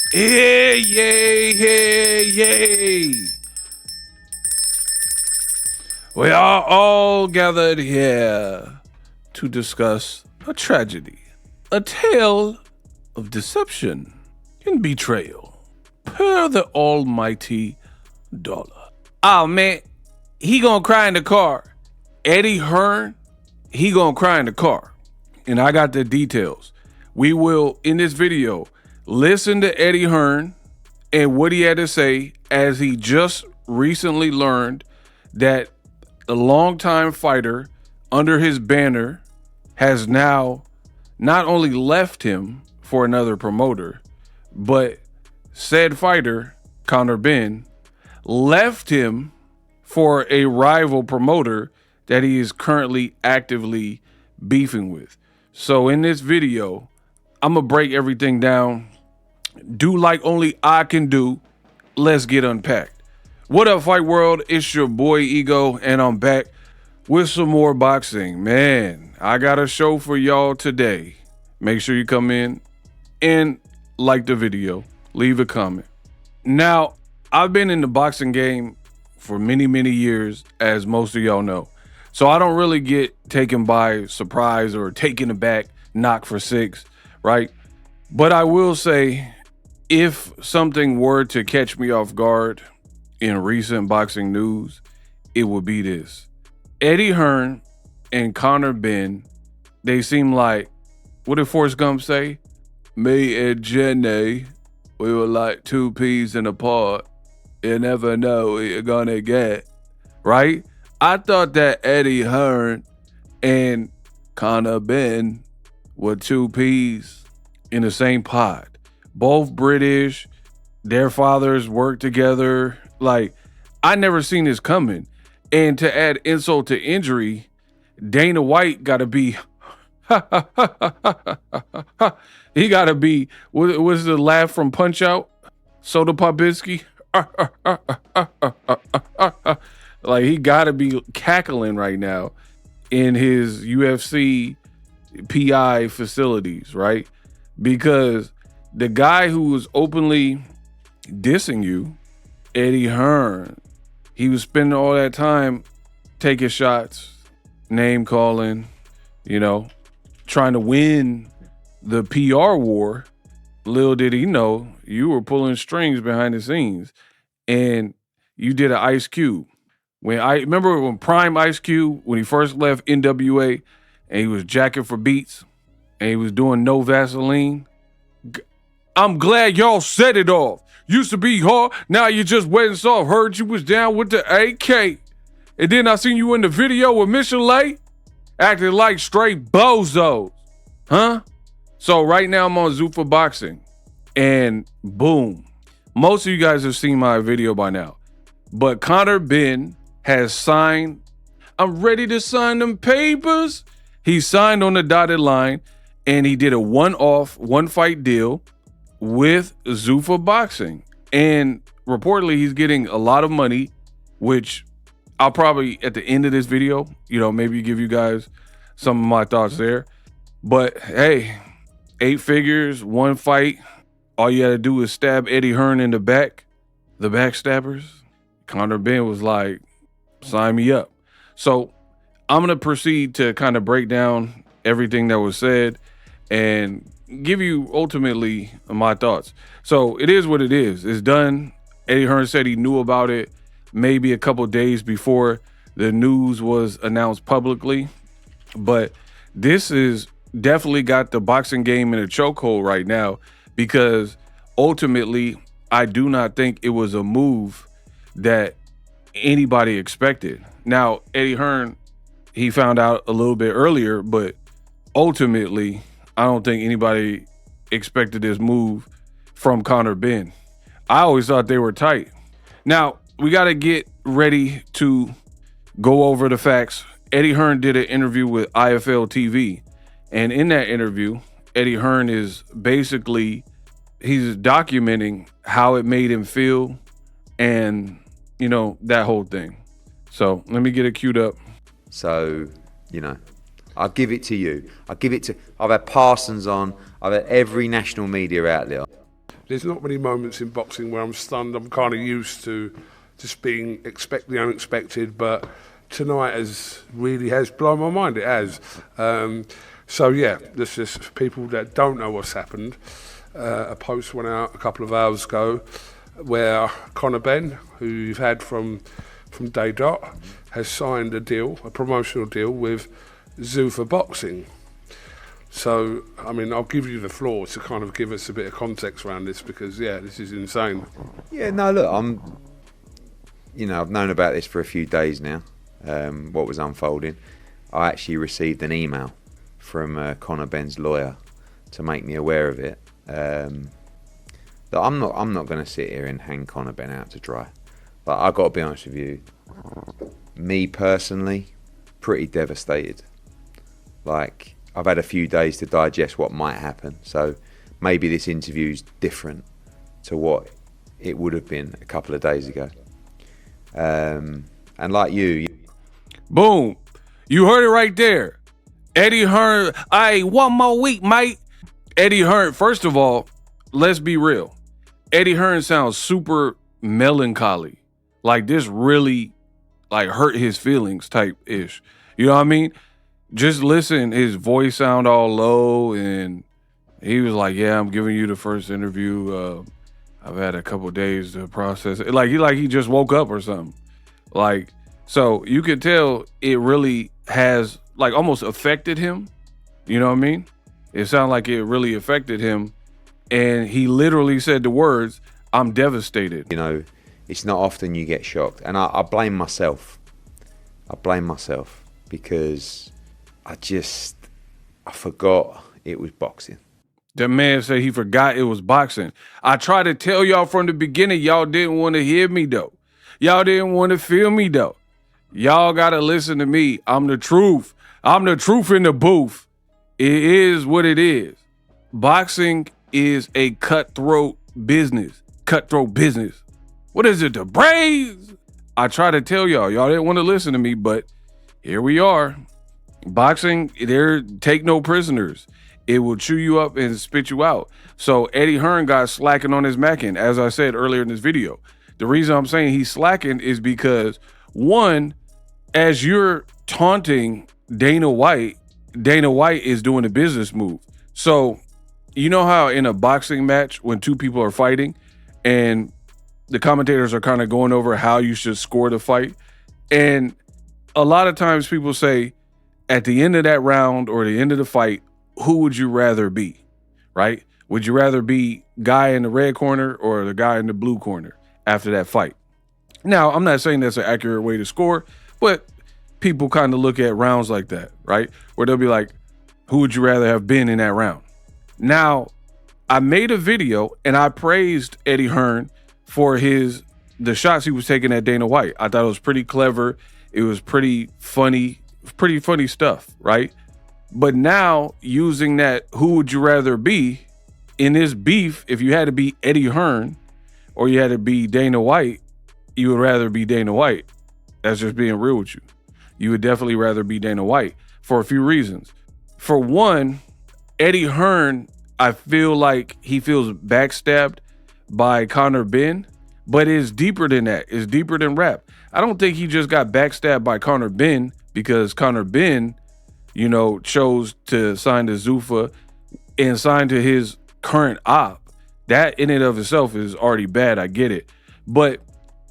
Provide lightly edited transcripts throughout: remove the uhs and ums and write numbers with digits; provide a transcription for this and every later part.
Hey, yay, hey, yay. We are all gathered here to discuss a tragedy, a tale of deception and betrayal, per the almighty dollar. Oh, man, he gonna cry in the car. Eddie Hearn, he gonna cry in the car. And I got the details. We will, in this video, listen to Eddie Hearn and what he had to say as he just recently learned that the longtime fighter under his banner has now not only left him for another promoter, but said fighter, Conor Benn, left him for a rival promoter that he is currently actively beefing with. So in this video, I'm gonna break everything down. Do like only I can do. Let's get unpacked. What up, Fight World? It's your boy Ego, and I'm back with some more boxing. Man, I got a show for y'all today. Make sure you come in and like the video. Leave a comment. Now, I've been in the boxing game for many, many years, as most of y'all know. So I don't really get taken by surprise or taken aback, knock for six, right? But I will say, if something were to catch me off guard in recent boxing news, it would be this. Eddie Hearn and Conor Benn, they seem like, what did Forrest Gump say? Me and Jenny, we were like two peas in a pod. You never know what you're gonna get, right? I thought that Eddie Hearn and Conor Benn were two peas in the same pod. Both British, their fathers worked together. Like, I never seen this coming. And to add insult to injury, Dana White got to be, he got to be, what was the laugh from Punch Out? Soda Popinski? Like, he got to be cackling right now in his UFC PI facilities, right? Because the guy who was openly dissing you, Eddie Hearn, he was spending all that time taking shots, name calling, trying to win the PR war. Little did he know, you were pulling strings behind the scenes, and you did an Ice Cube. Remember when Prime Ice Cube, when he first left NWA, and he was jacking for beats, and he was doing No Vaseline. I'm glad y'all set it off. Used to be hard, now you just wet and soft. Heard you was down with the AK. And then I seen you in the video with Michelet, acting like straight bozos. Huh? So right now I'm on Zuffa Boxing. And boom. Most of you guys have seen my video by now. But Conor Benn has signed. I'm ready to sign them papers. He signed on the dotted line, and he did a one-off, one-fight deal with Zuffa Boxing. And reportedly, he's getting a lot of money, which I'll probably, at the end of this video, maybe give you guys some of my thoughts there. But hey, 8 figures, one fight. All you had to do is stab Eddie Hearn in the back. The backstabbers. Conor Benn was like, sign me up. So I'm going to proceed to kind of break down everything that was said and give you ultimately my thoughts. So it is what it is. It's done. Eddie Hearn said he knew about it maybe a couple days before the news was announced publicly. But this is definitely got the boxing game in a chokehold right now, because ultimately I do not think it was a move that anybody expected. Now, Eddie Hearn, he found out a little bit earlier, but ultimately, I don't think anybody expected this move from Conor Benn. I always thought they were tight. Now, we got to get ready to go over the facts. Eddie Hearn did an interview with IFL TV. And in that interview, Eddie Hearn is basically, he's documenting how it made him feel and, that whole thing. So let me get it queued up. So, I'll give it to you. I've had Parsons on. I've had every national media outlet. There's not many moments in boxing where I'm stunned. I'm kind of used to just being expect the unexpected, but tonight really has blown my mind. It has. So yeah, this is for people that don't know what's happened. A post went out a couple of hours ago where Conor Benn, who you've had from day dot, has signed a promotional deal with Zuffa Boxing. So, I mean, I'll give you the floor to kind of give us a bit of context around this because, yeah, this is insane. Yeah, no, look, I've known about this for a few days now, what was unfolding. I actually received an email from Conor Benn's lawyer to make me aware of it. That I'm not going to sit here and hang Conor Benn out to dry. But I've got to be honest with you, me personally, pretty devastated. Like, I've had a few days to digest what might happen, so maybe this interview's different to what it would have been a couple of days ago. And like you... Boom. You heard it right there. Eddie Hearn, one more week, mate. Eddie Hearn, first of all, let's be real. Eddie Hearn sounds super melancholy. Like this really hurt his feelings type-ish. You know what I mean? Just listen, his voice sound all low, and he was like, yeah, I'm giving you the first interview. I've had a couple days to process it. Like he just woke up or something. Like, so you could tell it really has almost affected him. You know what I mean? It sounded like it really affected him. And he literally said the words, I'm devastated. You know, it's not often you get shocked. And I blame myself. I blame myself because I forgot it was boxing. The man said he forgot it was boxing. I tried to tell y'all from the beginning, y'all didn't want to hear me though. Y'all didn't want to feel me though. Y'all got to listen to me. I'm the truth. I'm the truth in the booth. It is what it is. Boxing is a cutthroat business. Cutthroat business. What is it, the Braves? I try to tell y'all didn't want to listen to me, but here we are. Boxing, take no prisoners. It will chew you up and spit you out. So Eddie Hearn got slacking on his macking, as I said earlier in this video. The reason I'm saying he's slacking is because, one, as you're taunting Dana White is doing a business move. So you know how in a boxing match when two people are fighting and the commentators are kind of going over how you should score the fight? And a lot of times people say at the end of that round or the end of the fight, who would you rather be, right? Would you rather be guy in the red corner or the guy in the blue corner after that fight? Now, I'm not saying that's an accurate way to score, but people kind of look at rounds like that, right? Where they'll be like, who would you rather have been in that round? Now, I made a video and I praised Eddie Hearn for the shots he was taking at Dana White. I thought it was pretty clever. It was pretty funny stuff, right? But now using that, who would you rather be in this beef? If you had to be Eddie Hearn or you had to be Dana White, you would rather be Dana White. That's just being real with you. You would definitely rather be Dana White for a few reasons. For one, Eddie Hearn, I feel like he feels backstabbed by Conor Benn, but it's deeper than that. It's deeper than rap. I don't think he just got backstabbed by Conor Benn because Conor Benn, chose to sign to Zuffa and sign to his current op. That in and of itself is already bad. I get it. But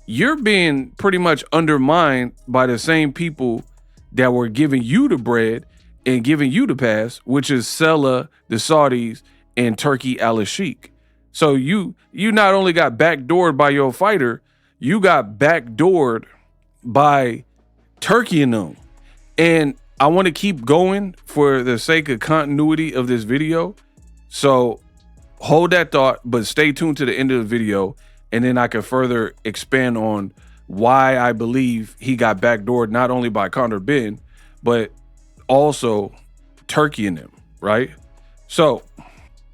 you're being pretty much undermined by the same people that were giving you the bread and giving you the pass, which is Sella, the Saudis, and Turki Alalshikh. So you not only got backdoored by your fighter, you got backdoored by Turkey and them. And I want to keep going for the sake of continuity of this video. So hold that thought, but stay tuned to the end of the video, and then I can further expand on why I believe he got backdoored not only by Conor Benn, but also Turkey and them, right? So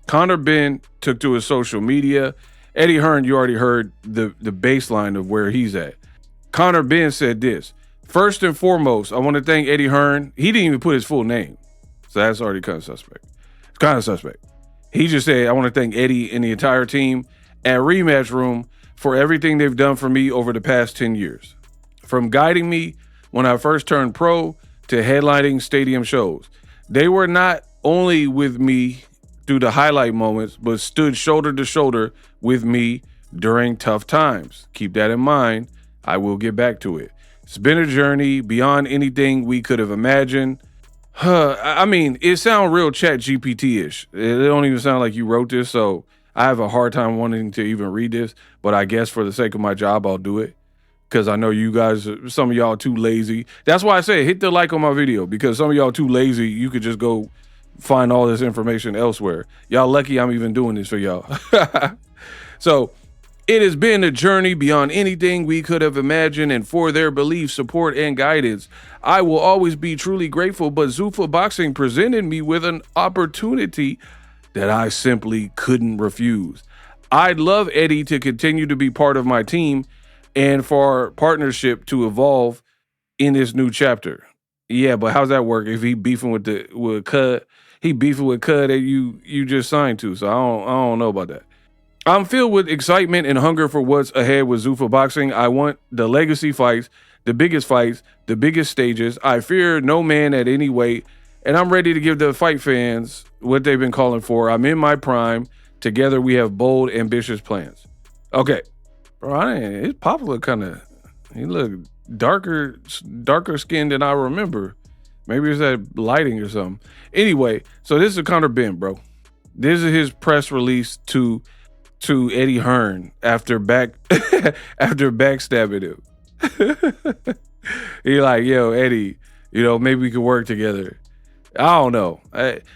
Conor Benn took to his social media. Eddie Hearn, you already heard the baseline of where he's at. Conor Benn said this: first and foremost, I want to thank Eddie Hearn. He didn't even put his full name, so that's already kind of suspect. It's kind of suspect. He just said, I want to thank Eddie and the entire team at Rematch Room for everything they've done for me over the past 10 years. From guiding me when I first turned pro to headlining stadium shows. They were not only with me through the highlight moments, but stood shoulder to shoulder with me during tough times. Keep that in mind. I will get back to it. It's been a journey beyond anything we could have imagined. I mean, it sounds real chat GPT-ish. It don't even sound like you wrote this, so I have a hard time wanting to even read this, but I guess for the sake of my job, I'll do it. Because I know you guys, some of y'all too lazy. That's why I say hit the like on my video, because some of y'all too lazy. You could just go find all this information elsewhere. Y'all lucky I'm even doing this for y'all. So it has been a journey beyond anything we could have imagined, and for their belief, support, and guidance, I will always be truly grateful. But Zuffa Boxing presented me with an opportunity that I simply couldn't refuse. I'd love Eddie to continue to be part of my team and for our partnership to evolve in this new chapter. Yeah, but how's that work if he beefing with Cud? He beefing with Cud that you just signed to, so I don't know about that. I'm filled with excitement and hunger for what's ahead with Zuffa Boxing. I want the legacy fights, the biggest stages. I fear no man at any weight, and I'm ready to give the fight fans what they've been calling for. I'm in my prime. Together we have bold, ambitious plans. Okay. Bro, his pop look he look darker skinned than I remember. Maybe it's that lighting or something. Anyway, so this is Conor Benn, bro. This is his press release to Eddie Hearn after backstabbing him. He like, yo, Eddie, maybe we could work together. I don't know.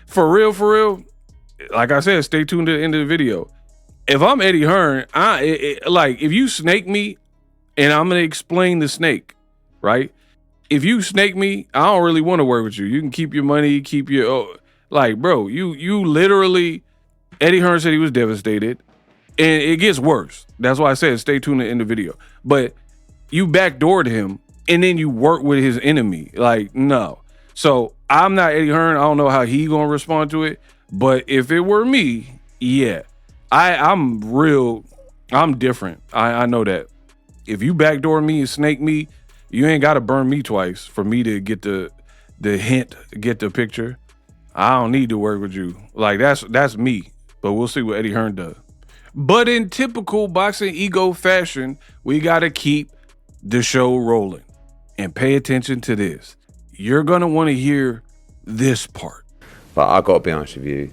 For real, like I said, stay tuned to the end of the video. If I'm Eddie Hearn, if you snake me, and I'm going to explain the snake, right? If you snake me, I don't really want to work with you. You can keep your money, bro, you literally, Eddie Hearn said he was devastated, and it gets worse. That's why I said stay tuned to the end of the video. But you backdoored him, and then you work with his enemy. No. So I'm not Eddie Hearn. I don't know how he going to respond to it. But if it were me, yeah. I'm different. I know that. If you backdoor me and snake me, you ain't got to burn me twice for me to get the hint, get the picture. I don't need to work with you. That's me. But we'll see what Eddie Hearn does. But in typical boxing ego fashion, we got to keep the show rolling. And pay attention to this. You're going to want to hear this part. But I got to be honest with you.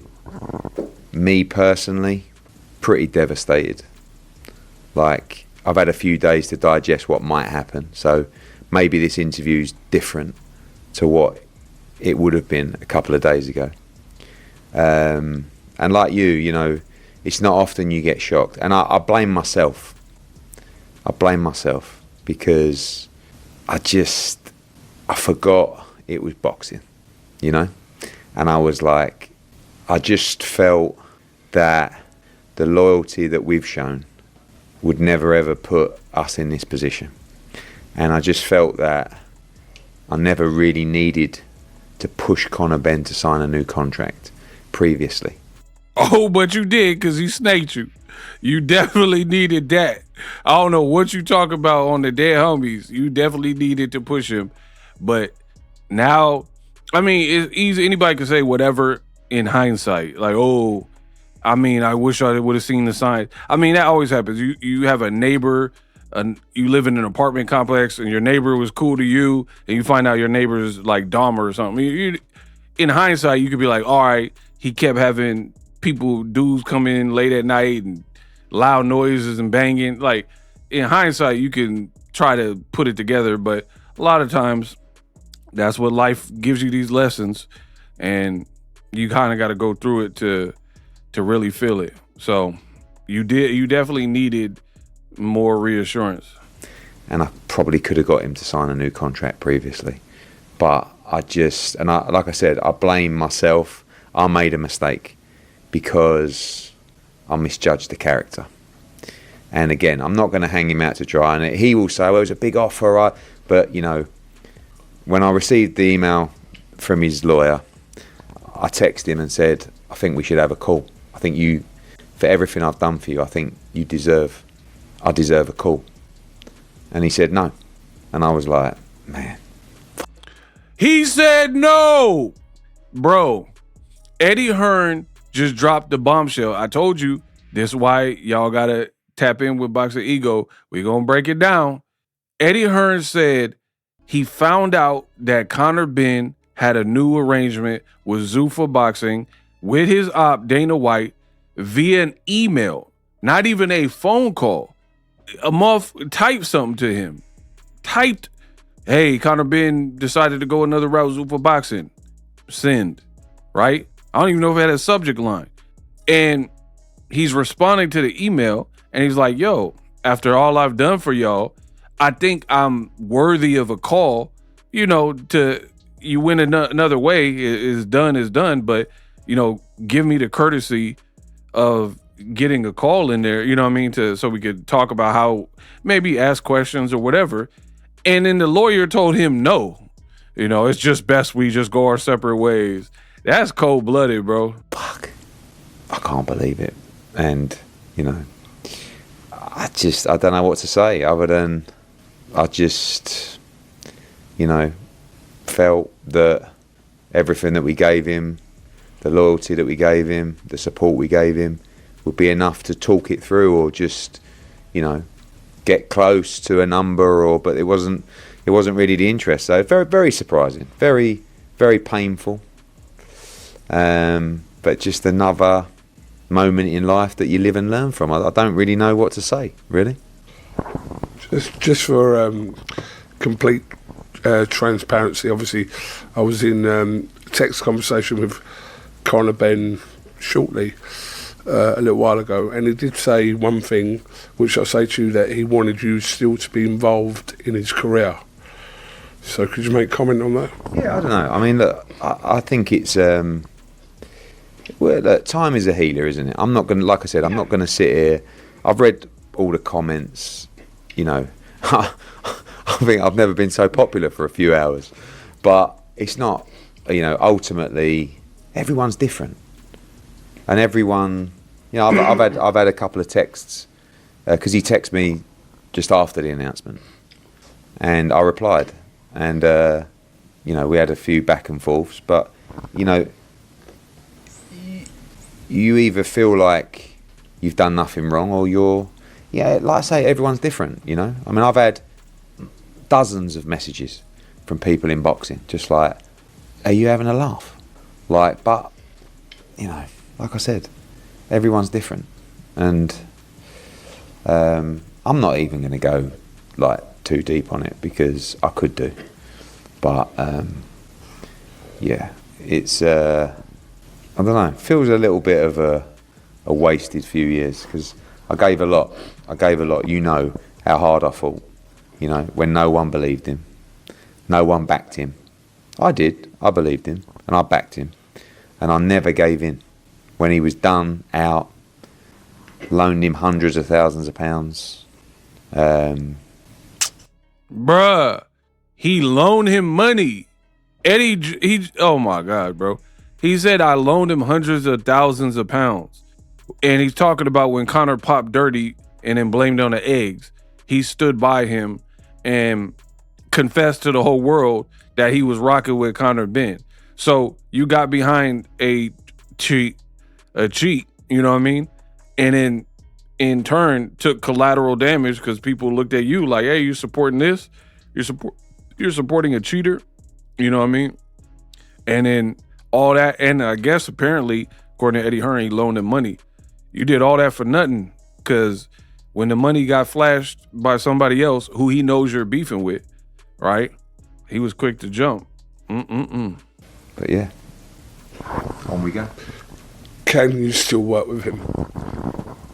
Me personally, pretty devastated. I've had a few days to digest what might happen, so maybe this interview's different to what it would have been a couple of days ago. And like you, it's not often you get shocked, and I blame myself. Because I forgot it was boxing, and I was like, I just felt that the loyalty that we've shown would never ever put us in this position. And I just felt that I never really needed to push Conor Benn to sign a new contract previously. Oh, but you did, because he snaked you. You definitely needed that. I don't know what you talk about on the Dead Homies. You definitely needed to push him. But now, I mean, it's easy. Anybody can say whatever in hindsight. I wish I would have seen the signs. I mean, that always happens. You have a neighbor, you live in an apartment complex, and your neighbor was cool to you, and you find out your neighbor is like Dahmer or something. In hindsight, you could be like, all right, he kept having dudes come in late at night and loud noises and banging. In hindsight, you can try to put it together, but a lot of times that's what life gives you, these lessons, and you kind of got to go through it to really feel it. So you definitely needed more reassurance. And I probably could have got him to sign a new contract previously, but like I said, I blame myself. I made a mistake because I misjudged the character. And again, I'm not going to hang him out to dry. And he will say, well, it was a big offer, right? But, when I received the email from his lawyer, I texted him and said, I think we should have a call. I think you, for everything I've done for you, I think I deserve a call. And he said no. And I was like, man. He said no. Bro, Eddie Hearn just dropped the bombshell. I told you, this is why y'all got to tap in with Boxingego. We're going to break it down. Eddie Hearn said he found out that Conor Benn had a new arrangement with Zuffa Boxing with his op, Dana White, via an email, not even a phone call. A month typed something to him. Typed, hey, Conor Benn decided to go another route, Zuffa Boxing. Send, right? I don't even know if it had a subject line. And he's responding to the email, and he's like, yo, after all I've done for y'all, I think I'm worthy of a call, you know, to you win another way is done, but, you know, give me the courtesy of getting a call in there, you know what I mean, so we could talk about how maybe ask questions or whatever. And then the lawyer told him no. You know, it's just best we just go our separate ways. That's cold-blooded, bro. Fuck. I can't believe it. And, you know, I don't know what to say other than I just, you know, felt that everything that we gave him, the loyalty that we gave him, the support we gave him would be enough to talk it through or just, you know, get close to a number but it wasn't really the interest. So very, very surprising, very, very painful. But just another moment in life that you live and learn from. I don't really know what to say, really. Just for complete transparency, obviously, I was in text conversation with Conor Benn shortly, a little while ago, and he did say one thing, which I'll say to you, that he wanted you still to be involved in his career. So could you make comment on that? Yeah, I don't know. I mean, look, I think it's... well, look, time is a healer, isn't it? I'm not going to, like I said, I'm not going to sit here. I've read all the comments, you know. I think I've never been so popular for a few hours. But it's not, you know, ultimately, everyone's different. And everyone, you know, I've had a couple of texts, because he texted me just after the announcement. And I replied. And, you know, we had a few back and forths. But, you know, you either feel like you've done nothing wrong or you're, yeah, like I say, everyone's different, you know. I mean, I've had dozens of messages from people in boxing, just like, are you having a laugh? Like, but, you know, like I said, everyone's different. And I'm not even going to go, like, too deep on it because I could do. But, yeah, it's... I don't know, feels a little bit of a wasted few years because I gave a lot. You know how hard I fought, you know, when no one believed him. No one backed him. I did. I believed him and I backed him. And I never gave in. When he was done, out, loaned him hundreds of thousands of pounds. Bruh, he loaned him money. Eddie, oh my God, bro. He said I loaned him hundreds of thousands of pounds. And he's talking about when Conor popped dirty and then blamed on the eggs. He stood by him and confessed to the whole world that he was rocking with Conor Benn. So you got behind a cheat, you know what I mean? And then in turn took collateral damage because people looked at you like, hey, you supporting this? You're supporting a cheater, you know what I mean? And then all that, and I guess apparently, according to Eddie Hearn, he loaned him money. You did all that for nothing, because when the money got flashed by somebody else who he knows you're beefing with, right? He was quick to jump. But yeah, on we go. Can you still work with him?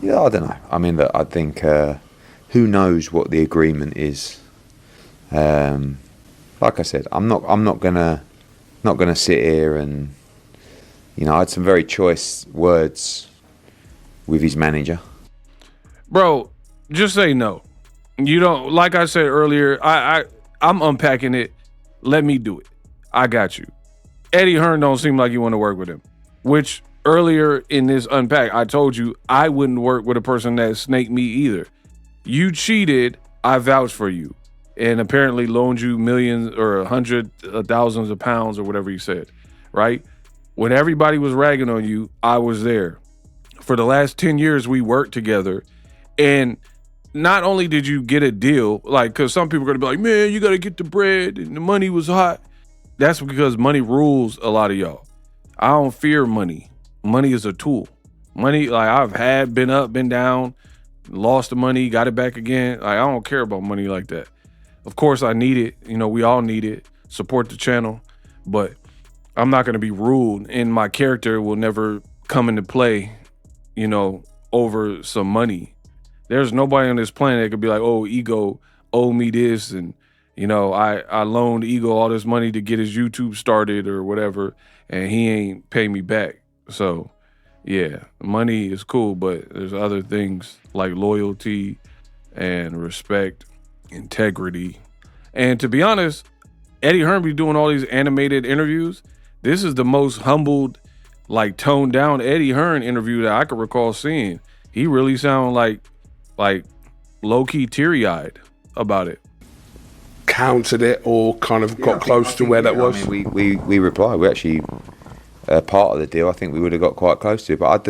Yeah, I don't know. I mean, I think who knows what the agreement is. Like I said, I'm not gonna sit here and, you know, I had some very choice words with his manager. Bro, just say no. You don't, like I said earlier, I'm unpacking it. Let me do it. I got you. Eddie Hearn don't seem like you want to work with him, which earlier in this Unpacked, I told you I wouldn't work with a person that snaked me either. You cheated, I vouch for you. And apparently loaned you millions or thousands of pounds or whatever you said, right? When everybody was ragging on you, I was there. For the last 10 years, we worked together. And not only did you get a deal, like, because some people are going to be like, man, you got to get the bread and the money was hot. That's because money rules a lot of y'all. I don't fear money. Money is a tool. Money, like, I've been up, been down, lost the money, got it back again. Like, I don't care about money like that. Of course, I need it. You know, we all need it. Support the channel. But I'm not going to be rude, and my character will never come into play, you know, over some money. There's nobody on this planet that could be like, oh, Ego owe me this, and, you know, I loaned Ego all this money to get his YouTube started or whatever, and he ain't pay me back. So, yeah, money is cool, but there's other things like loyalty and respect, integrity. And to be honest, Eddie Hearn be doing all these animated interviews. This is the most humbled, like, toned down Eddie Hearn interview that I could recall seeing. He really sounded like low-key teary-eyed about it. Countered it or kind of got close to where that was? I mean, we replied. We actually, part of the deal, I think we would have got quite close to it. But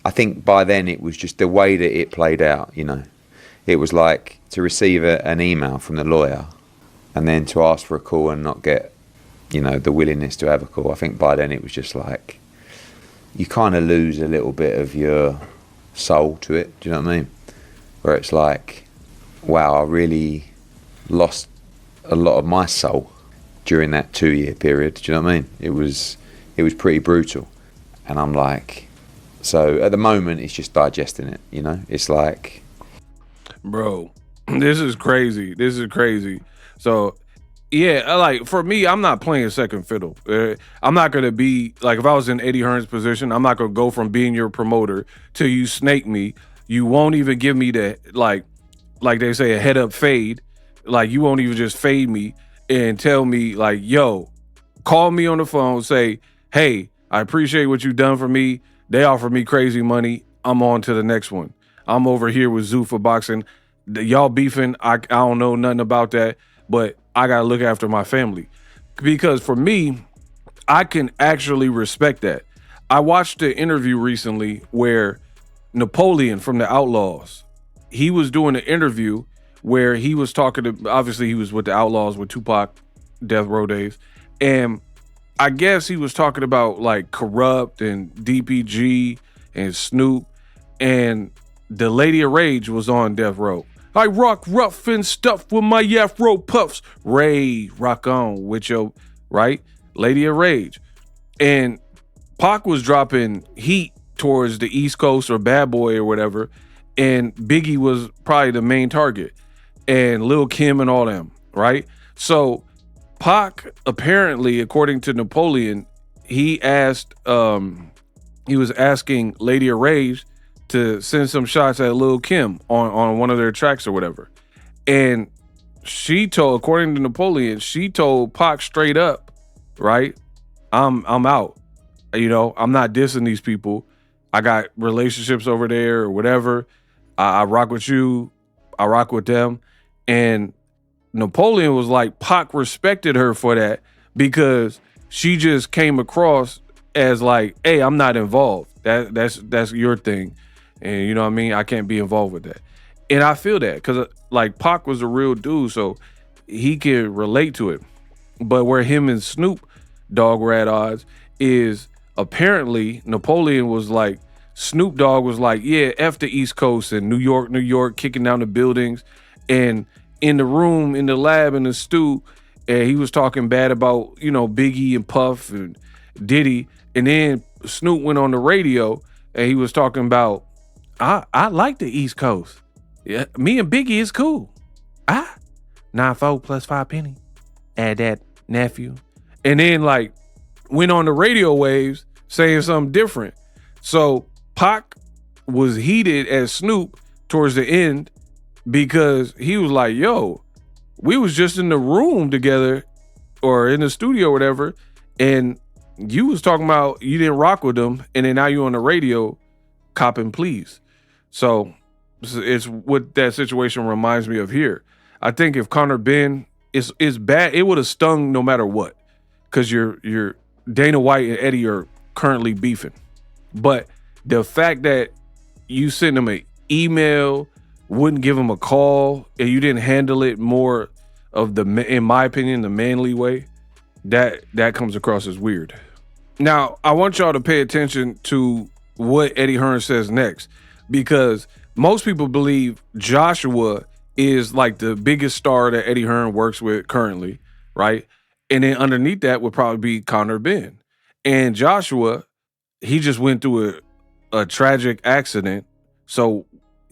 I think by then it was just the way that it played out, you know. It was like to receive an email from the lawyer and then to ask for a call and not get, you know, the willingness to have a call. I think by then it was just like, you kind of lose a little bit of your soul to it. Do you know what I mean? Where it's like, wow, I really lost a lot of my soul during that 2-year period. Do you know what I mean? It was pretty brutal. And I'm like, so at the moment it's just digesting it, you know? It's like, bro, this is crazy. This is crazy. So, yeah, like, for me, I'm not playing second fiddle. I'm not going to be, like, if I was in Eddie Hearn's position, I'm not going to go from being your promoter till you snake me. You won't even give me the, like they say, a head-up fade. Like, you won't even just fade me and tell me, like, yo, call me on the phone, say, hey, I appreciate what you've done for me. They offer me crazy money. I'm on to the next one. I'm over here with Zuffa Boxing. Y'all beefing. I don't know nothing about that, but I got to look after my family. Because for me, I can actually respect that. I watched an interview recently where Napoleon from the Outlaws, he was doing an interview where he was talking to, obviously he was with the Outlaws with Tupac, Death Row days. And I guess he was talking about like Corrupt and DPG and Snoop, and the Lady of Rage was on Death Row. I rock rough and stuff with my afro puffs. Ray, rock on with your, right? Lady of Rage. And Pac was dropping heat towards the East Coast or Bad Boy or whatever, and Biggie was probably the main target, and Lil Kim and all them, right? So Pac, apparently, according to Napoleon, he asked, he was asking Lady of Rage to send some shots at Lil Kim on one of their tracks or whatever. And she told, according to Napoleon, she told Pac straight up, right? I'm out. You know, I'm not dissing these people. I got relationships over there or whatever. I rock with you. I rock with them. And Napoleon was like, Pac respected her for that because she just came across as like, hey, I'm not involved. That's your thing. And you know what I mean? I can't be involved with that. And I feel that because like Pac was a real dude, so he can relate to it. But where him and Snoop Dogg were at odds is apparently Napoleon was like, Snoop Dogg was like, yeah, F the East Coast and New York, kicking down the buildings. And in the room, in the lab, in the stew, and he was talking bad about, you know, Biggie and Puff and Diddy. And then Snoop went on the radio and he was talking about, I like the East Coast. Yeah, me and Biggie is cool. 9-4 plus 5 penny. Add that, nephew. And then like went on the radio waves saying something different. So Pac was heated at Snoop towards the end because he was like, yo, we was just in the room together or in the studio or whatever, and you was talking about you didn't rock with them, and then now you on the radio copping pleas. So it's what that situation reminds me of here. I think if Conor Benn is bad, it would have stung no matter what, because you're Dana White and Eddie are currently beefing. But the fact that you sent him an email, wouldn't give him a call, and you didn't handle it more of in my opinion, the manly way, that comes across as weird. Now, I want y'all to pay attention to what Eddie Hearn says next, because most people believe Joshua is like the biggest star that Eddie Hearn works with currently, right? And then underneath that would probably be Conor Benn. And Joshua, he just went through a tragic accident, so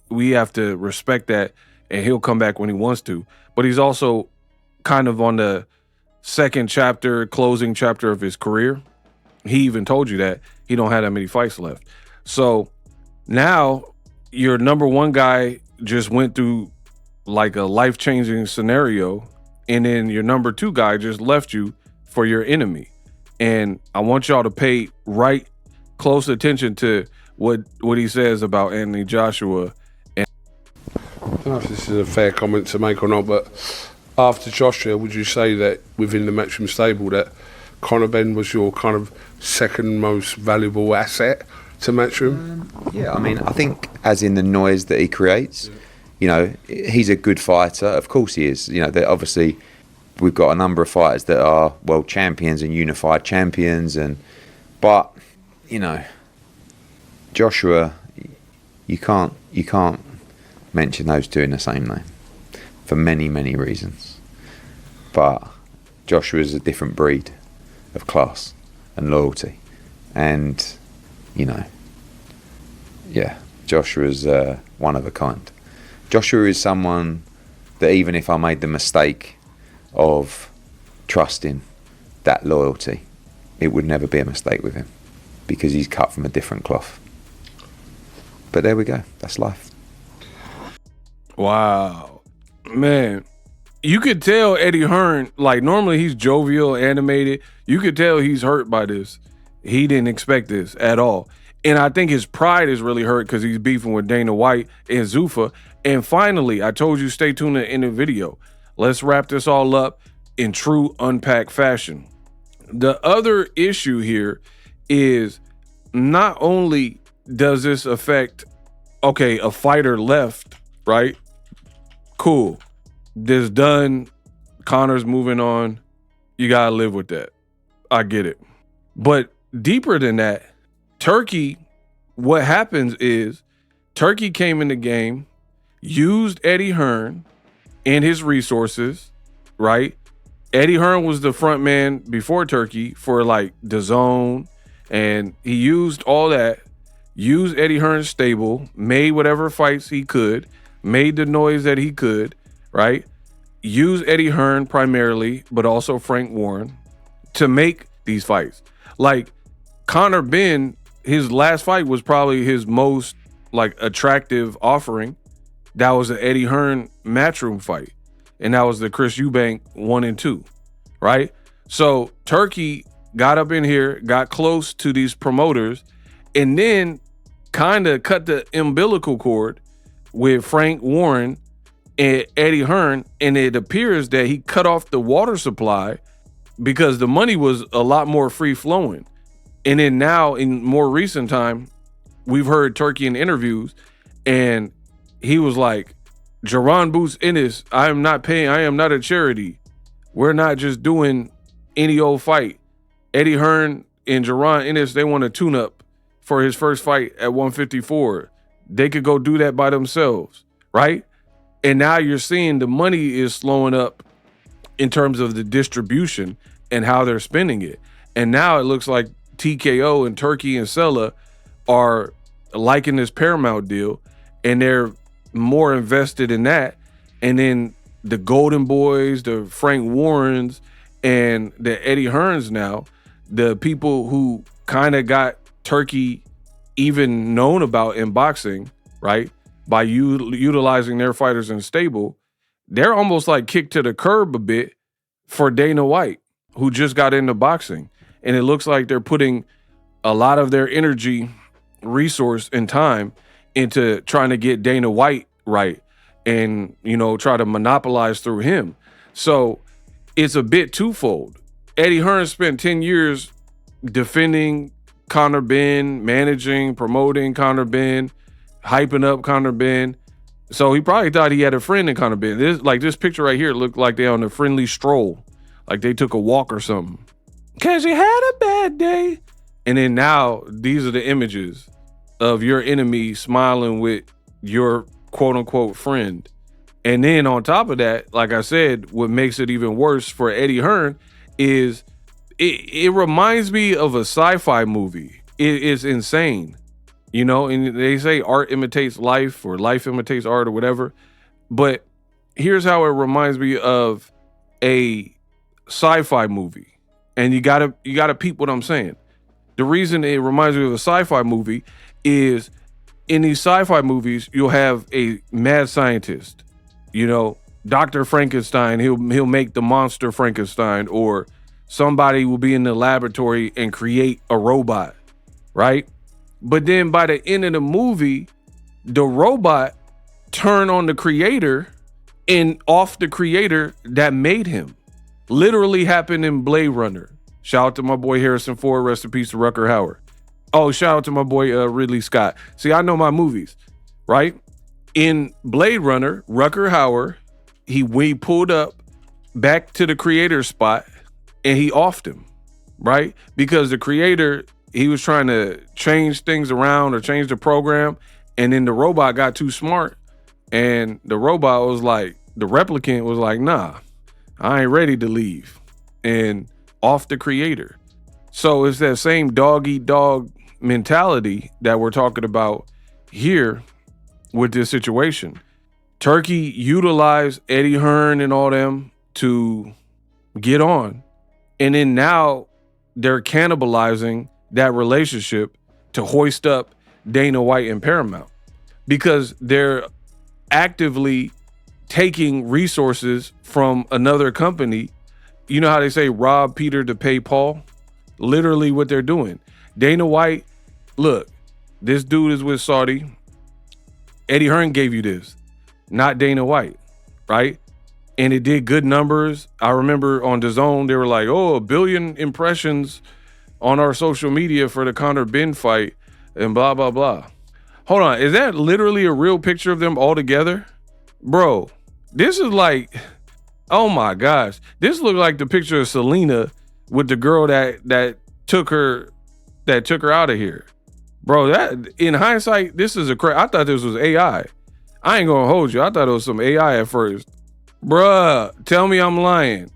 we have to respect that, and he'll come back when he wants to. But he's also kind of on the second chapter, closing chapter of his career. He even told you that he don't have that many fights left. So now your number one guy just went through like a life-changing scenario, and then your number two guy just left you for your enemy. And I want y'all to pay right close attention to what he says about Anthony Joshua. I don't know if this is a fair comment to make or not, but after Joshua, would you say that within the Matchroom stable that Conor Benn was your kind of second most valuable asset to Matchroom? Yeah, I mean, I think as in the noise that he creates, you know, he's a good fighter. Of course he is. You know, obviously we've got a number of fighters that are world champions and unified champions, but you know, Joshua, you can't mention those two in the same name for many, many reasons. But Joshua is a different breed of class and loyalty, and you know, yeah, Joshua's one of a kind. Joshua is someone that even if I made the mistake of trusting that loyalty, it would never be a mistake with him, because he's cut from a different cloth. But there we go, that's life. Wow, man. You could tell Eddie Hearn, like normally he's jovial, animated. You could tell he's hurt by this. He didn't expect this at all. And I think his pride is really hurt because he's beefing with Dana White and Zuffa. And finally, I told you stay tuned in the video. Let's wrap this all up in true Unpacked fashion. The other issue here is not only does this affect, okay, a fighter left, right? Cool. This done. Conor's moving on. You gotta live with that. I get it. But deeper than that, Turki, what happens is Turki came in the game, used Eddie Hearn and his resources, right? Eddie Hearn was the front man before Turki for like DAZN, and he used all that, used Eddie Hearn's stable, made whatever fights he could, made the noise that he could, right? Used Eddie Hearn primarily, but also Frank Warren to make these fights. Like Conor Benn, his last fight was probably his most like attractive offering. That was an Eddie Hearn Matchroom fight. And that was the Chris Eubank 1 and 2, right? So Turki got up in here, got close to these promoters, and then kind of cut the umbilical cord with Frank Warren and Eddie Hearn. And it appears that he cut off the water supply because the money was a lot more free flowing. And then now in more recent time, we've heard Turki in interviews, and he was like, Jaron Boots Ennis, I am not paying, I am not a charity. We're not just doing any old fight. Eddie Hearn and Jaron Ennis, they want a tune-up for his first fight at 154. They could go do that by themselves, right? And now you're seeing the money is slowing up in terms of the distribution and how they're spending it. And now it looks like TKO and Turki and Sella are liking this Paramount deal, and they're more invested in that. And then the Golden Boys, the Frank Warrens, and the Eddie Hearns now, the people who kind of got Turki even known about in boxing, right, by utilizing their fighters in stable, they're almost like kicked to the curb a bit for Dana White, who just got into boxing. and it looks like they're putting a lot of their energy, resource, and time into trying to get Dana White right and, try to monopolize through him. So it's a bit twofold. Eddie Hearn spent 10 years defending Conor Benn, managing, promoting Conor Benn, hyping up Conor Benn. So he probably thought he had a friend in Conor Benn. This picture right here looked like they on a friendly stroll, like they took a walk or something. Cause you had a bad day. And then now these are the images of your enemy smiling with your quote unquote friend. And then on top of that, like I said, what makes it even worse for Eddie Hearn is it reminds me of a sci-fi movie. It is insane. And they say art imitates life or life imitates art or whatever. But here's how it reminds me of a sci-fi movie. And you gotta peep what I'm saying. The reason it reminds me of a sci-fi movie is in these sci-fi movies, you'll have a mad scientist, Dr. Frankenstein, he'll make the monster Frankenstein, or somebody will be in the laboratory and create a robot, right? But then by the end of the movie, the robot turn on the creator and off the creator that made him. Literally happened in Blade Runner. Shout out to my boy Harrison Ford, rest in peace to Rutger Hauer. Oh, shout out to my boy Ridley Scott. See, I know my movies, right? In Blade Runner, Rutger Hauer, he pulled up back to the creator spot and he offed him, right? Because the creator, he was trying to change things around or change the program, and then the robot got too smart, and the robot was like, the replicant was like, nah, I ain't ready to leave, and off the creator. So it's that same dog eat dog mentality that we're talking about here with this situation. Turki utilized Eddie Hearn and all them to get on, and then now they're cannibalizing that relationship to hoist up Dana White and Paramount, because they're actively taking resources from another company. You know how they say rob Peter to pay Paul? Literally what they're doing. Dana White, look, this dude is with Saudi. Eddie Hearn gave you this, not Dana White, right? And it did good numbers. I remember on DAZN, they were like, 1 billion impressions on our social media for the Conor Benn fight and blah, blah, blah. Hold on. Is that literally a real picture of them all together? Bro, this is like, oh my gosh. This looked like the picture of Selena with the girl that took her out of here. Bro, that in hindsight, this is I thought this was AI. I ain't gonna hold you. I thought it was some AI at first. Bruh, tell me I'm lying.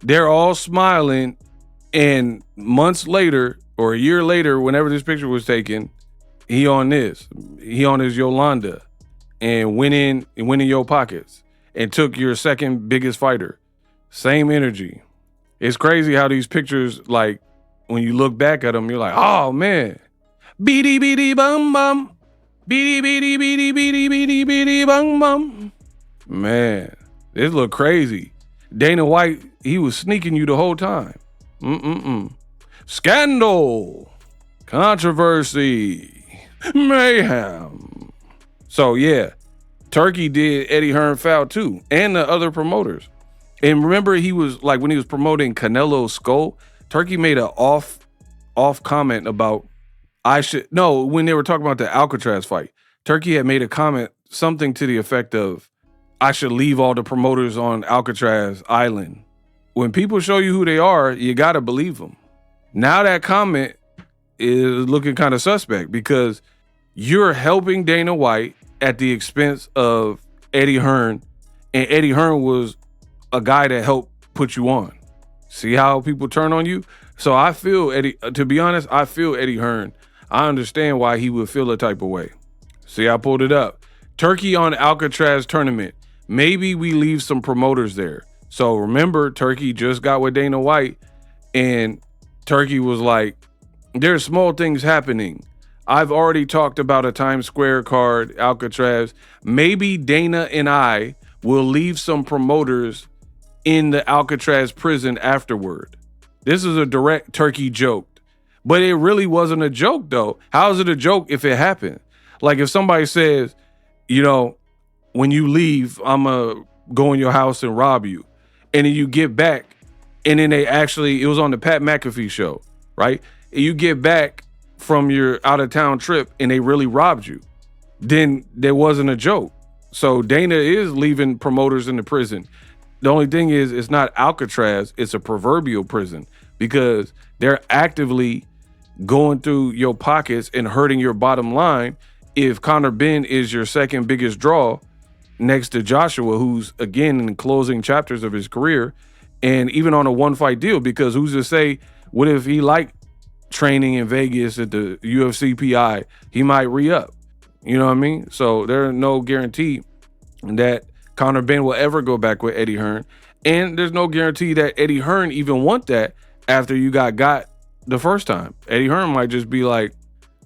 They're all smiling, and months later or a year later, whenever this picture was taken, he on his Yolanda and went in your pockets and took your second biggest fighter. Same energy. It's crazy how these pictures, like, when you look back at them, you're like, oh man, beady beady bum bum, beady beady beady beady beady beady bum bum. Man, this look crazy. Dana White, he was sneaking you the whole time. Scandal, controversy, mayhem. So yeah, Turki did Eddie Hearn foul too, and the other promoters. And remember, he was like, when he was promoting Canelo's skull, Turki made an off comment about when they were talking about the Alcatraz fight, Turki had made a comment, something to the effect of, I should leave all the promoters on Alcatraz Island. When people show you who they are, you got to believe them. Now that comment is looking kind of suspect, because you're helping Dana White at the expense of Eddie Hearn, and Eddie Hearn was a guy that helped put you on. See how people turn on you? So I feel to be honest, I feel Eddie Hearn. I understand why he would feel a type of way. See, I pulled it up. Turki on Alcatraz tournament. Maybe we leave some promoters there. So remember, Turki just got with Dana White, and Turki was like, there's small things happening. I've already talked about a Times Square card, Alcatraz. Maybe Dana and I will leave some promoters in the Alcatraz prison afterward. This is a direct Turki joke. But it really wasn't a joke, though. How is it a joke if it happened? Like if somebody says, you know, when you leave, I'm going to go in your house and rob you. And then you get back, and then it was on the Pat McAfee show, right? And you get back from your out-of-town trip, and they really robbed you. Then there wasn't a joke. So Dana is leaving promoters in the prison. The only thing is, it's not Alcatraz, it's a proverbial prison, because they're actively going through your pockets and hurting your bottom line. If Conor Benn is your second biggest draw next to Joshua, who's, again, in the closing chapters of his career, and even on a one-fight deal, because who's to say, what if he liked training in Vegas at the UFC PI? He might re-up. You know what I mean? So there's no guarantee that Conor Benn will ever go back with Eddie Hearn. And there's no guarantee that Eddie Hearn even want that after you got the first time. Eddie Hearn might just be like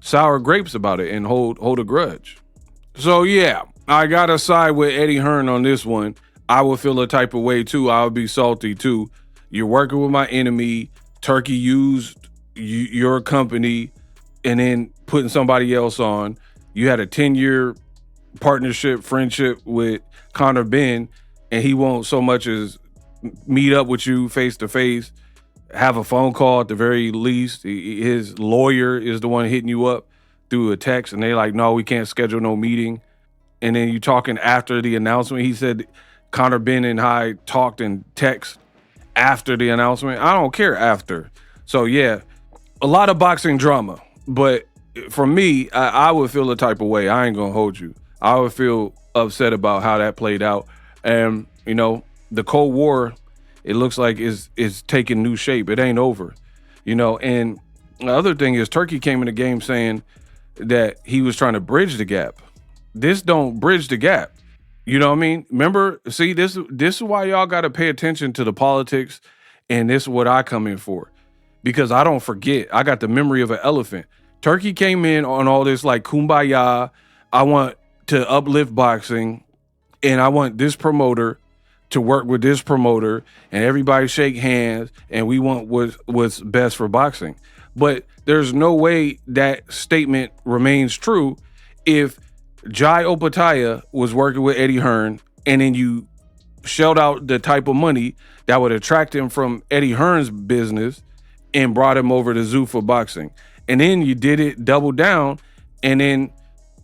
sour grapes about it and hold a grudge. So yeah, I got to side with Eddie Hearn on this one. I would feel a type of way too. I would be salty too. You're working with my enemy. Turki used your company and then putting somebody else on. You had a 10-year partnership, friendship with Conor Benn, and he won't so much as meet up with you face to face, have a phone call at the very least. His lawyer is the one hitting you up through a text, and they're like, no, we can't schedule no meeting. And then you talking after the announcement. He said Conor Benn and I talked and text after the announcement. I don't care after. So yeah, a lot of boxing drama. But for me, I would feel a type of way. I ain't gonna hold you. I would feel upset about how that played out. And, you know, the Cold War, it looks like is taking new shape. It ain't over, you know. And the other thing is Turki came in the game saying that he was trying to bridge the gap. This don't bridge the gap. You know what I mean? Remember, see, this is why y'all got to pay attention to the politics, and this is what I come in for. Because I don't forget. I got the memory of an elephant. Turki came in on all this like kumbaya. I want to uplift boxing, and I want this promoter to work with this promoter, and everybody shake hands, and we want what's best for boxing. But there's no way that statement remains true if Jai Opataya was working with Eddie Hearn, and then you shelled out the type of money that would attract him from Eddie Hearn's business and brought him over to Zuffa Boxing. And then you did it double down, and then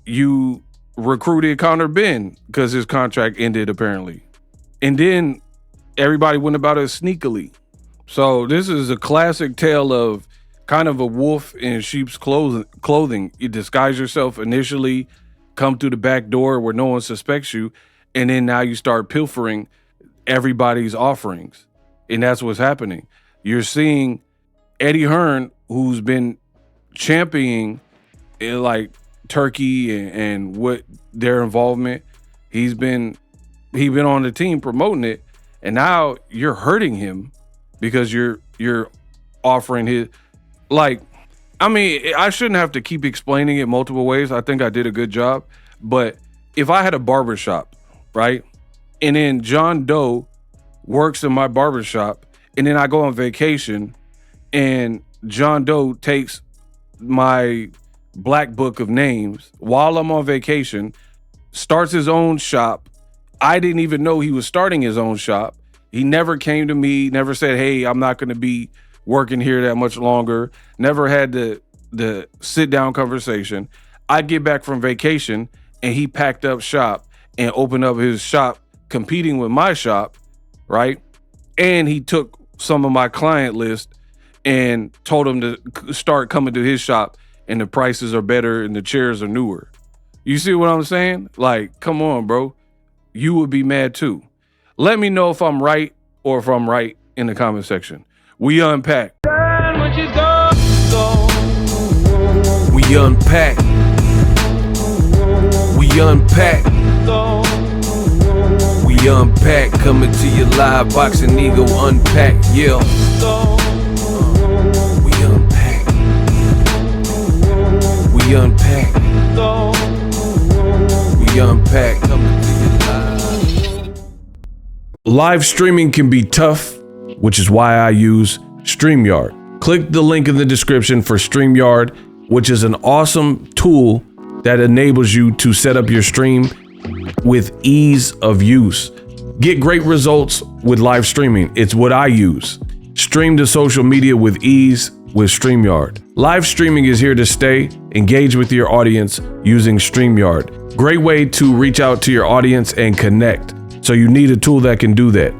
you recruited Conor Benn because his contract ended apparently. And then everybody went about it sneakily. So this is a classic tale of kind of a wolf in sheep's clothing. You disguise yourself initially, come through the back door where no one suspects you, and then now you start pilfering everybody's offerings. And that's what's happening. You're seeing Eddie Hearn, who's been championing like Turki and what their involvement. He's been on the team promoting it, and now you're hurting him because you're offering his, like, I mean, I shouldn't have to keep explaining it multiple ways. I think I did a good job. But if I had a barbershop, right, and then John Doe works in my barbershop, and then I go on vacation, and John Doe takes my black book of names while I'm on vacation, starts his own shop. I didn't even know he was starting his own shop. He never came to me, never said, hey, I'm not going to be working here that much longer. Never had the sit down conversation. I'd get back from vacation and he packed up shop and opened up his shop competing with my shop, right? And he took some of my client list and told him to start coming to his shop, and the prices are better and the chairs are newer. You see what I'm saying? Like, come on, bro. You would be mad too. Let me know if I'm right or if I'm right in the comment section. We unpack. We unpack. We unpack. We unpack. Coming to you live, Boxingego Unpacked. Yeah. We unpack. We unpack. We unpack. Coming to you live. Live streaming can be tough, which is why I use StreamYard. Click the link in the description for StreamYard, which is an awesome tool that enables you to set up your stream with ease of use. Get great results with live streaming. It's what I use. Stream to social media with ease with StreamYard. Live streaming is here to stay. Engage with your audience using StreamYard. Great way to reach out to your audience and connect. So you need a tool that can do that.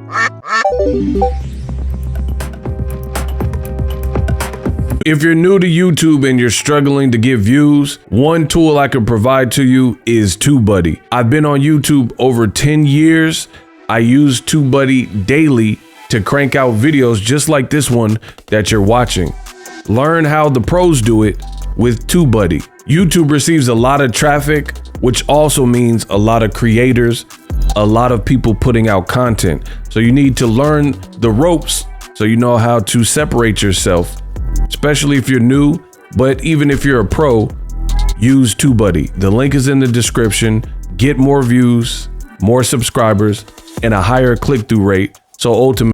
If you're new to YouTube and you're struggling to get views, one tool I can provide to you is TubeBuddy. I've been on YouTube over 10 years. I use TubeBuddy daily to crank out videos just like this one that you're watching. Learn how the pros do it with TubeBuddy. YouTube receives a lot of traffic, which also means a lot of creators, a lot of people putting out content. So you need to learn the ropes so you know how to separate yourself, especially if you're new, but even if you're a pro, use TubeBuddy. The link is in the description. Get more views, more subscribers, and a higher click-through rate. So ultimately,